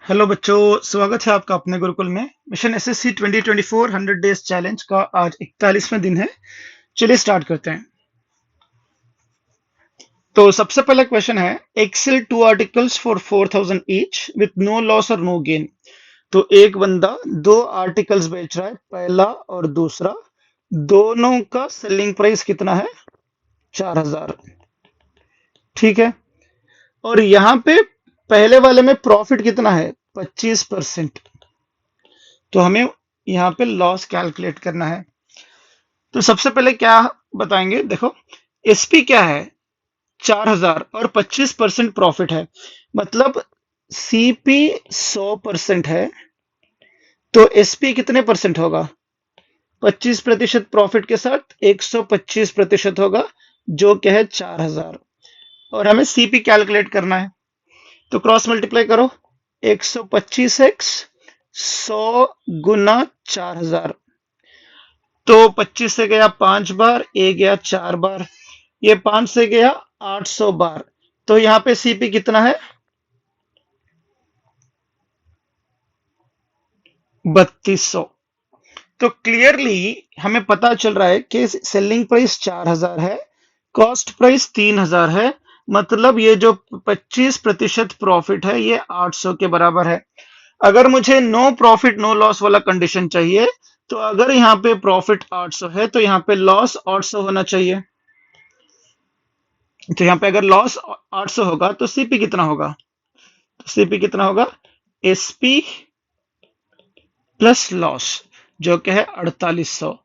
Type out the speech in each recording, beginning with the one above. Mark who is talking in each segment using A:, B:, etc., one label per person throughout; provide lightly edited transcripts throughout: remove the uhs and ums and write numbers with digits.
A: Hello बच्चों, स्वागत है आपका अपने गुरुकुल में। मिशन एसएससी 2024 100 डेज चैलेंज का आज 41वां दिन है। चलिए स्टार्ट करते हैं। तो सबसे पहला क्वेश्चन है, excel two articles for 4000 each with no loss और नो गेन। तो एक बंदा दो आर्टिकल्स बेच रहा है, पहला और दूसरा। दोनों का सेलिंग प्राइस कितना है? 4000। ठीक है। और यहाँ पे पहले वाले में प्रॉफिट कितना है? 25%। तो हमें यहाँ पे लॉस कैलकुलेट करना है। तो सबसे पहले क्या बताएंगे, देखो एसपी क्या है? 4000 और 25% प्रॉफिट है, मतलब सीपी 100% है। तो एसपी कितने परसेंट होगा? 25% प्रॉफिट के साथ 125% होगा, जो क्या है 4000। और हमें सीपी कैलकुलेट करना है। तो क्रॉस मल्टीप्लाई करो, 125x 100 गुना 4000। तो 25 से गया 5 बार, ए गया 4 बार, ये 5 से गया 800 बार। तो यहाँ पे सीपी कितना है? 3200। तो क्लियरली हमें पता चल रहा है कि सेलिंग प्राइस 4000 है, कॉस्ट प्राइस 3000 है। मतलब ये जो 25% प्रॉफिट है ये 800 के बराबर है। अगर मुझे नो प्रॉफिट नो लॉस वाला कंडीशन चाहिए, तो अगर यहाँ पे प्रॉफिट 800 है तो यहाँ पे लॉस 800 होना चाहिए। तो यहाँ पे अगर लॉस 800 होगा तो सीपी कितना होगा? तो सीपी कितना होगा? एसपी प्लस लॉस, जो कि है 4800।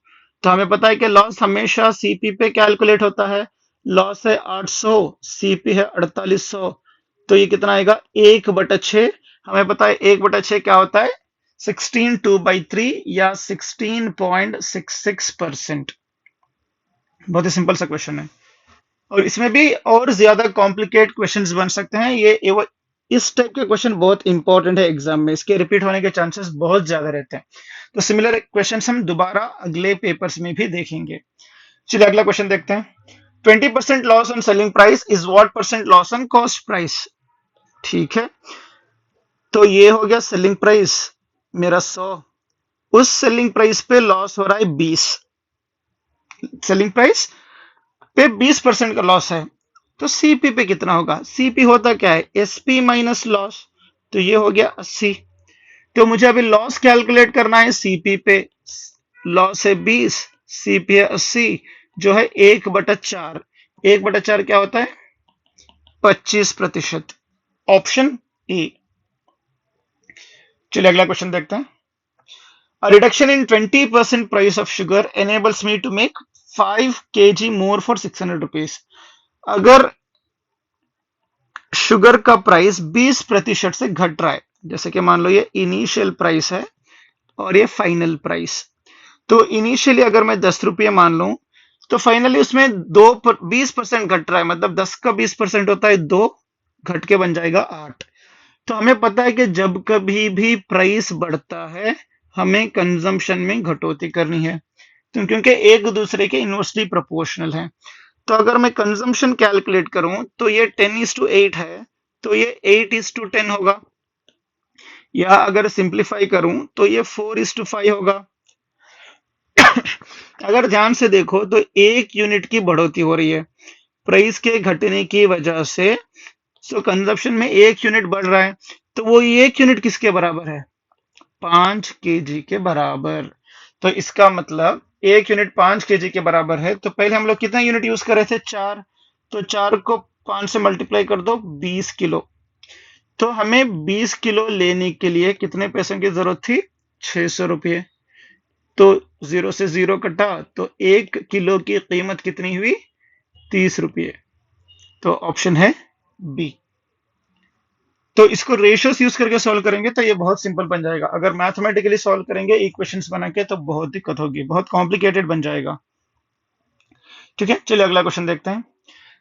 A: तो हमें पता है कि लॉस हमेशा सीपी पे कैलकुलेट होता है। लॉस है 800, सीपी है 4800। तो ये कितना आएगा? 1/6। हमें पता है 1/6 क्या होता है? 16/2/3 या 16.66%। बहुत ही सिंपल सा क्वेश्चन है। और इसमें भी और ज्यादा कॉम्प्लिकेट क्वेश्चंस बन सकते हैं। इस टाइप के क्वेश्चन बहुत इंपॉर्टेंट है एग्जाम में, इसके रिपीट होने के चांसेस बहुत ज्यादा रहते हैं। तो सिमिलर क्वेश्चंस हम दोबारा अगले पेपर्स में भी देखेंगे। चलिए अगला क्वेश्चन देखते हैं। 20% loss on selling price is what percent loss on cost price? ठीक है। तो ये हो गया सेलिंग प्राइस मेरा 100, उस सेलिंग प्राइस पे लॉस हो रहा है 20। सेलिंग प्राइस पे 20% का लॉस है, तो सीपी पे कितना होगा? सीपी होता क्या है? SP minus loss. तो ये हो गया 80। तो मुझे अभी लॉस कैलकुलेट करना है सीपी पे। लॉस है 20, सीपी है 80, जो है 1/4। 1/4 क्या होता है? 25%। Option A. चलिए अगला क्वेश्चन देखते हैं। A reduction in 20% price of sugar enables me to make 5 kg more for 600 rupees। अगर शुगर का प्राइस 20% से घट रहा है, जैसे कि मान लो ये इनिशियल प्राइस है और ये फाइनल प्राइस। तो इनिशियली अगर मैं 10 रुपये मान लूं, तो फाइनली उसमें 20% घट रहा है, मतलब 10 का 20% होता है 2, घट के बन जाएगा 8। तो हमें पता है कि जब कभी भी प्राइस बढ़ता है, हमें कंजम्पशन में घटोती करनी है। तो क्योंकि एक दूसरे के इन्वर्सली प्रोपोर्शनल है। तो अगर मैं कंजम्पशन कैलकुलेट करूं तो ये 10:8 है, तो ये 8:10 होगा। या अगर सिंप्लीफाई करूं तो ये 4:5 होगा। अगर ध्यान से देखो तो 1 यूनिट की बढ़ोतरी हो रही है प्राइस के घटने की वजह से। सो कंजप्शन में 1 यूनिट बढ़ रहा है, तो वो 1 यूनिट किसके बराबर है? 5 kg के बराबर। तो इसका मतलब 1 यूनिट 5 kg के बराबर है। तो पहले हम लोग कितना यूनिट यूज कर रहे थे? 4। तो 4 को 5 से मल्टीप्लाई कर दो, 20 किलो। तो हमें 20 किलो लेने के लिए कितने पैसों की जरूरत थी? 600 रुपये। तो 0 से 0 कटा, तो 1 किलो की कीमत कितनी हुई? 30 रुपये। तो ऑप्शन है बी। तो इसको रेशियोस यूज करके सॉल्व करेंगे तो ये बहुत सिंपल बन जाएगा। अगर मैथमेटिकली सॉल्व करेंगे इक्वेशंस बना के तो बहुत दिक्कत होगी, बहुत कॉम्प्लिकेटेड बन जाएगा। ठीक है, चलिए अगला क्वेश्चन देखते हैं।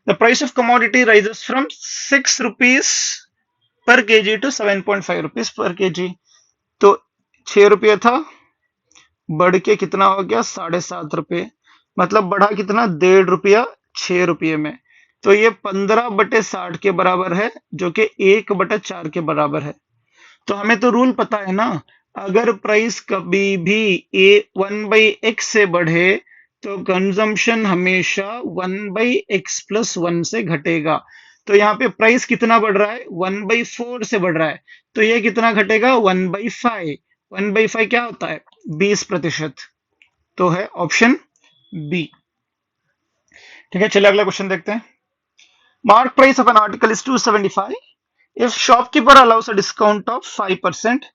A: The price of commodity rises from 6 rupees per KG to 7.5 rupees per KG. तो 6 रुपये था, बढ़ के कितना हो गया? 7.5 रुपये। मतलब बढ़ा कितना? 1.5 रुपया 6 रुपये में। तो ये 15/60 के बराबर है, जो कि 1/4 के बराबर है। तो हमें तो रूल पता है ना, अगर प्राइस कभी भी ए 1/x से बढ़े तो कंजम्पशन हमेशा 1/x+1 से घटेगा। तो यहाँ पे प्राइस कितना बढ़ रहा है, 1/4 से बढ़ रहा है, तो ये कितना घटेगा, 1/5। 1/5 क्या होता है, 20%। तो है ऑप्शन बी। ठीक है, चलिए अगला क्वेश्चन देखते हैं। Mark price of an article is 275 if shopkeeper allows a discount of 5%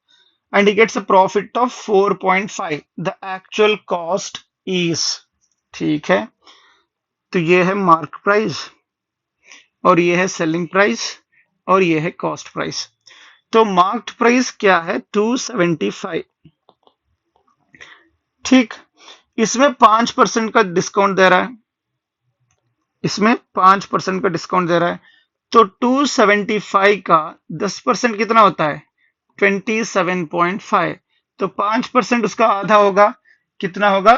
A: and he gets a profit of 4.5, the actual cost is। ठीक है, तो ये है मार्क प्राइस और ये है सेलिंग प्राइस और ये है कॉस्ट प्राइस। तो मार्क्ड प्राइस क्या है, 275। ठीक, इसमें 5% का डिस्काउंट दे रहा है, इसमें 5% का डिस्काउंट दे रहा है, तो 275 का 10% कितना होता है, 27.5। तो 5% उसका आधा होगा, कितना होगा,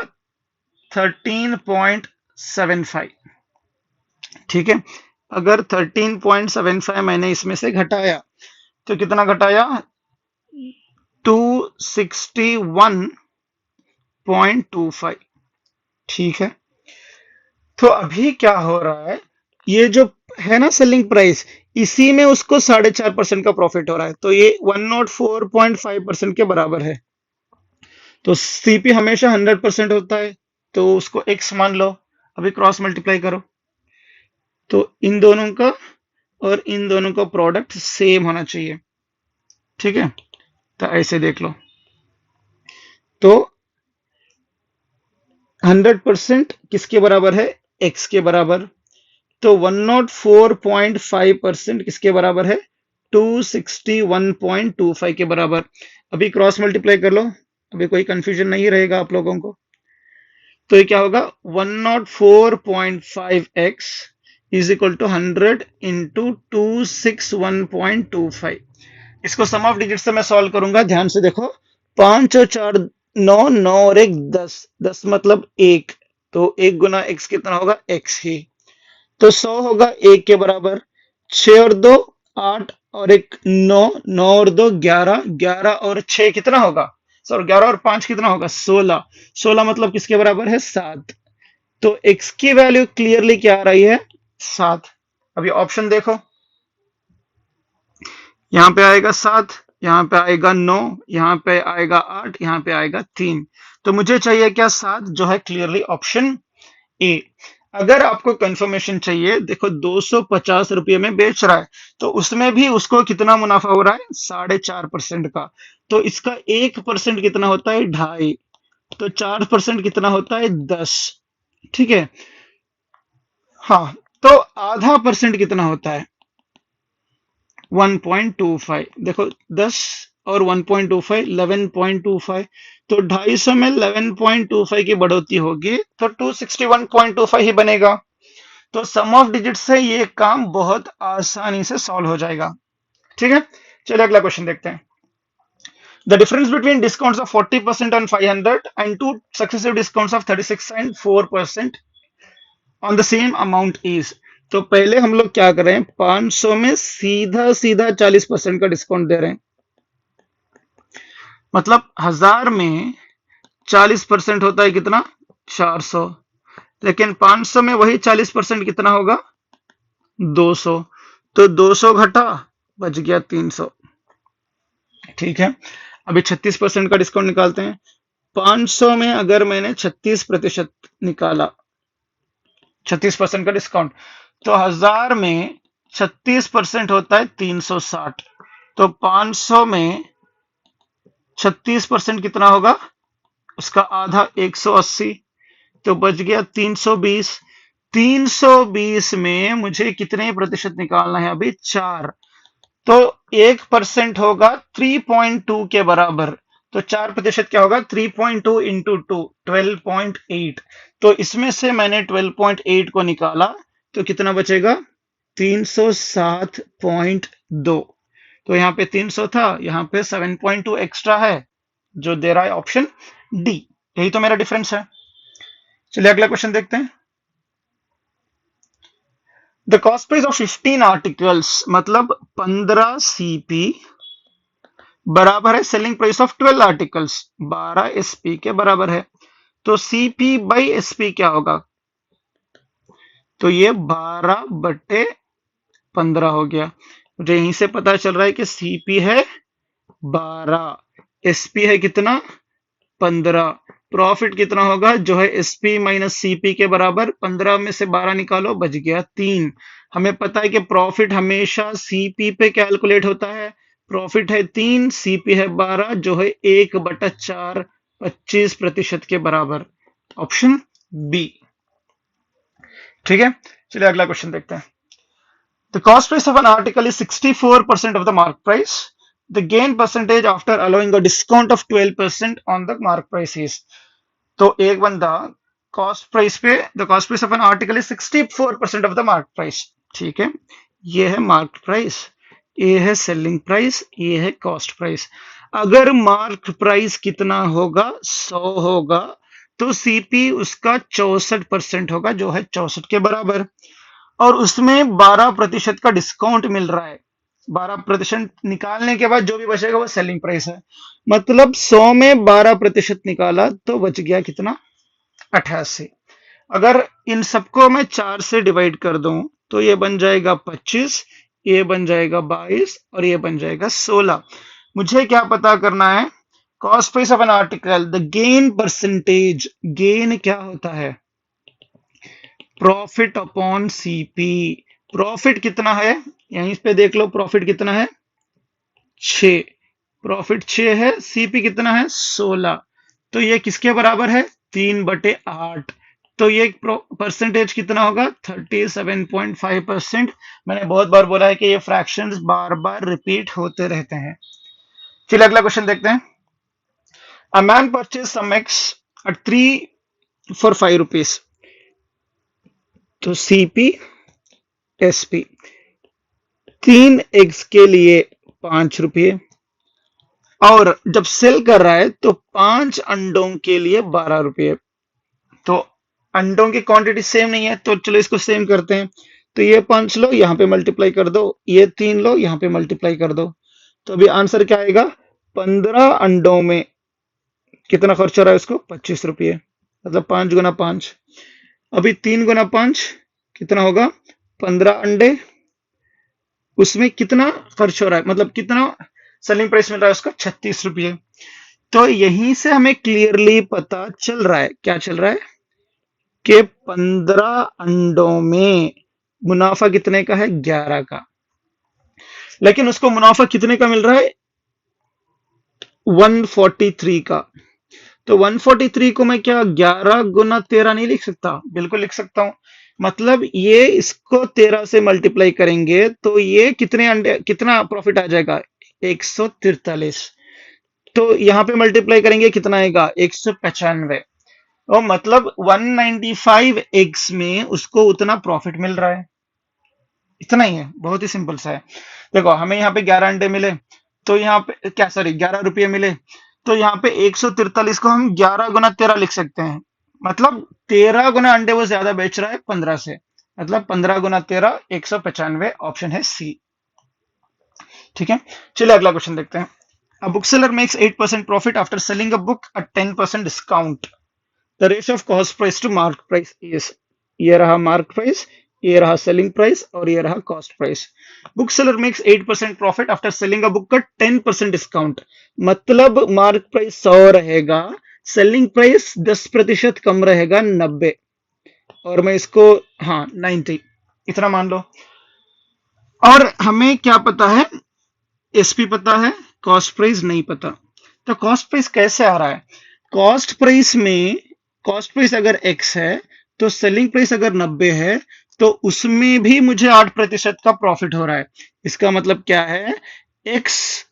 A: 13.75। ठीक है, अगर 13.75 मैंने इसमें से घटाया तो कितना घटाया, 261.25। ठीक है, तो अभी क्या हो रहा है, ये जो है ना सेलिंग प्राइस, इसी में उसको 4.5% का प्रॉफिट हो रहा है, तो ये 104.5% के बराबर है। तो सीपी हमेशा 100% होता है, तो उसको x मान लो, अभी क्रॉस मल्टीप्लाई करो, तो इन दोनों का और इन दोनों का प्रोडक्ट सेम होना चाहिए। ठीक है, तो ऐसे देख लो, तो 100% किसके बराबर है, x के बराबर, तो 104.5% किसके बराबर है, 261.25 के बराबर। अभी क्रॉस मल्टीप्लाई कर लो, अभी कोई कंफ्यूजन नहीं रहेगा आप लोगों को। तो ये क्या होगा, 104.5x is equal to 100 into 261.25। इसको सम ऑफ डिजिट से मैं सॉल्व करूंगा, ध्यान से देखो, 5 और 4 9, 9 और 1 10, 10 मतलब 1, तो 1 गुना x कितना होगा, x ही, तो 100 होगा 1 के बराबर। 6 और 2 8 और 1 9, 9 और 2 11, 11 और 6 कितना होगा, सॉरी 11 और 5 कितना होगा, 16, 16 मतलब किसके बराबर है, 7। तो x की वैल्यू क्लियरली क्या आ रही है, 7। अभी ऑप्शन देखो, यहां पे आएगा 7, यहां पे आएगा 9, यहां पे आएगा 8, यहां पे आएगा 3। तो मुझे चाहिए क्या, 7, जो है क्लियरली ऑप्शन ए। अगर आपको कंफर्मेशन चाहिए, देखो 250 रुपये में बेच रहा है, तो उसमें भी उसको कितना मुनाफा हो रहा है, 4.5% का। तो इसका 1% कितना होता है, 2.5, तो 4% कितना होता है, 10। ठीक है, हाँ, तो आधा परसेंट कितना होता है, 1.25। देखो 10 और 1.25 11.25, तो 250 में 11.25 की बढ़ोतरी होगी तो 261.25 ही बनेगा। तो सम ऑफ डिजिट से ये काम बहुत आसानी से सॉल्व हो जाएगा। ठीक है, चलिए अगला क्वेश्चन देखते हैं। The difference between discounts of 40% on 500 and two successive discounts of 36 and 4% on the same amount is. तो पहले हम लोग क्या कर रहे हैं, 500 में सीधा सीधा 40% का डिस्काउंट दे रहे हैं, मतलब 1000 में 40% होता है कितना, 400, लेकिन 500 में वही 40% कितना होगा, 200, तो 200 घटा, बच गया 300। ठीक है, अभी 36% का डिस्काउंट निकालते हैं। 500 में अगर मैंने 36% निकाला, 36% का डिस्काउंट, तो 1000 में 36% होता है 360, तो 500 में 36% कितना होगा, उसका आधा 180, तो बच गया 320। 320 में मुझे कितने प्रतिशत निकालना है, अभी 4, तो 1% होगा 3.2 के बराबर, तो 4% क्या होगा, 3.2 इंटू 2 12.8। तो इसमें से मैंने 12.8 को निकाला, तो कितना बचेगा, 307.2। तो यहाँ पे 300 था, यहाँ पे 7.2 एक्स्ट्रा है, जो दे रहा है ऑप्शन डी। यही तो मेरा डिफरेंस है। चलिए अगला क्वेश्चन देखते हैं। The cost price of 15 articles, मतलब 15 सीपी बराबर है selling price of 12 articles, 12 SP के बराबर है। तो सीपी बाई एसपी क्या होगा? तो ये 12/15 हो गया। मुझे यहीं से पता चल रहा है कि सीपी है 12, एसपी है कितना? 15। प्रॉफिट कितना होगा? जो है एसपी माइनस सीपी के बराबर। 15 में से 12 निकालो, बच गया 3। हमें पता है कि प्रॉफिट हमेशा सीपी पे कैलकुलेट होता है। प्रॉफिट है 3, सीपी है 12, जो है 1/4, 25% के बराबर। Option B. ठीक है, चलिए अगला क्वेश्चन देखते हैं। The cost price of an article is 64% of the mark price. The gain percentage after allowing a discount of 12% on the mark price is. तो एक बंदा कॉस्ट प्राइस पे, the cost price of an article is 64% of the mark price. ठीक है, ये है mark price, ये है सेलिंग प्राइस, ये है कॉस्ट प्राइस। अगर मार्क प्राइस कितना होगा? 100 होगा, तो सीपी उसका 64% होगा, जो है 64 के बराबर। और उसमें 12% का डिस्काउंट मिल रहा है। 12% निकालने के बाद जो भी बचेगा वो सेलिंग प्राइस है। मतलब 100 में 12% निकाला तो बच गया कितना? 88। अगर इन सबको मैं 4 से डिवाइड कर दूं तो ये बन जाएगा 25, ये बन जाएगा 22 और ये बन जाएगा 16। मुझे क्या पता करना है? Cost price of an article, the gain percentage. Gain क्या होता है? Profit upon CP. प्रॉफिट कितना है? यहीं पे देख लो, प्रॉफिट कितना है? 6। प्रॉफिट 6 है, सीपी कितना है? 16। तो ये किसके बराबर है? 3/8। तो ये परसेंटेज कितना होगा? 37.5%। मैंने बहुत बार बोला है कि ये फ्रैक्शंस बार बार रिपीट होते रहते हैं। चलिए अगला क्वेश्चन देखते हैं। A man purchase some eggs at 3 for 5 rupees। तो सीपी एसपी, 3 एग्स के लिए 5 रुपये, और जब सेल कर रहा है तो 5 अंडों के लिए 12 रुपये। तो अंडों की क्वांटिटी सेम नहीं है, तो चलो इसको सेम करते हैं। तो ये 5 लो, यहां पे मल्टीप्लाई कर दो, ये 3 लो, यहां पे मल्टीप्लाई कर दो। तो अभी आंसर क्या आएगा? 15 अंडों में कितना खर्च हो रहा है उसको? 25 रुपये। मतलब 5 गुना 5। अभी 3 गुना 5 कितना होगा? 15 अंडे, उसमें कितना खर्च हो रहा है, मतलब कितना सेलिंग प्राइस मिल रहा है उसका? 36 रुपये। तो यहीं से हमें क्लियरली पता चल रहा है, क्या चल रहा है? कि 15 अंडों में मुनाफा कितने का है? 11 का। लेकिन उसको मुनाफा कितने का मिल रहा है? 143 का। तो 143 को मैं क्या 11 गुना 13 नहीं लिख सकता? बिल्कुल लिख सकता हूं। मतलब ये इसको 13 से मल्टीप्लाई करेंगे तो ये कितने अंडे, कितना प्रॉफिट आ जाएगा? 143। तो यहां पे मल्टीप्लाई करेंगे कितना आएगा? 195। और मतलब 195 एग्स में उसको उतना प्रॉफिट मिल रहा है। इतना ही है, बहुत ही सिंपल सा है। देखो, हमें यहाँ पे 11 अंडे मिले, तो यहाँ पे क्या, सॉरी 11 रुपये मिले, तो यहाँ पे 143 को हम 11 गुना 13 लिख सकते हैं। मतलब 13 गुना अंडे वो ज्यादा बेच रहा है 15 से। मतलब 15 गुना 13, 195। ऑप्शन है सी। ठीक है, चलिए अगला क्वेश्चन देखते हैं। A bookseller makes 8% profit after selling a book at 10% discount. The ratio of cost price to mark price is। ये रहा मार्क प्राइस, ये रहा सेलिंग प्राइस और ये रहा cost price. Book seller makes 8% profit after selling a book का 10% discount. मतलब mark price 100 रहेगा, सेलिंग प्राइस 10% कम रहेगा, 90। और मैं इसको, हाँ 90 इतना मान लो। और हमें क्या पता है? एसपी पता है, कॉस्ट प्राइस नहीं पता। तो कॉस्ट प्राइस कैसे आ रहा है? कॉस्ट प्राइस में, कॉस्ट प्राइस अगर x है तो सेलिंग प्राइस अगर 90 है तो उसमें भी मुझे 8% का प्रॉफिट हो रहा है। इसका मतलब क्या है? x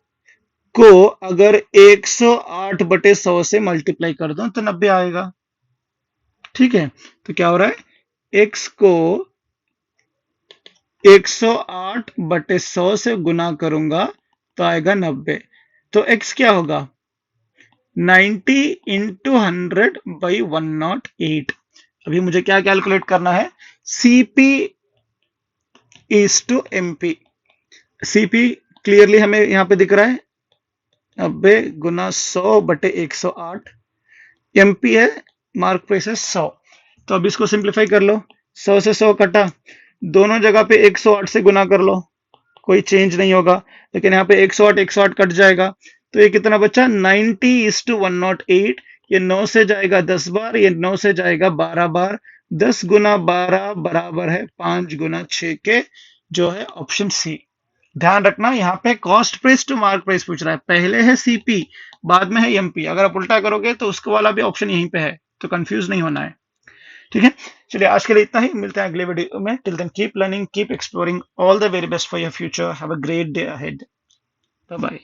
A: को अगर 108/100 से मल्टीप्लाई कर दो तो 90 आएगा। ठीक है, तो क्या हो रहा है? x को 108/100 से गुना करूंगा तो आएगा 90। तो x क्या होगा? 90 इंटू 100/108। अभी मुझे क्या कैलकुलेट करना है? CP is to MP. CP clearly हमें यहां पे दिख रहा है, 90 गुना 100 बटे 108 एमपी है, मार्क प्राइस है 100। तो अब इसको सिंप्लीफाई कर लो, 100 से 100 कटा, दोनों जगह पे 108 से गुना कर लो, कोई चेंज नहीं होगा, लेकिन यहाँ पे 108 108 कट जाएगा, तो ये कितना बचा 90:108। ये 9 से जाएगा 10 बार, ये 9 से जाएगा 12 बार, 10 गुना 12 बराबर है 5 गुना 6 के, जो है ऑप्शन सी। ध्यान रखना यहाँ पे cost price to mark price पूछ रहा है, पहले है सीपी बाद में है एमपी, अगर आप उल्टा करोगे तो उसको वाला भी ऑप्शन यहीं पे है, तो कंफ्यूज नहीं होना है। ठीक है, चलिए आज के लिए इतना ही, मिलते हैं अगले वीडियो में। Till then keep learning, keep exploring, all the very best for your future, have a great day ahead, bye bye.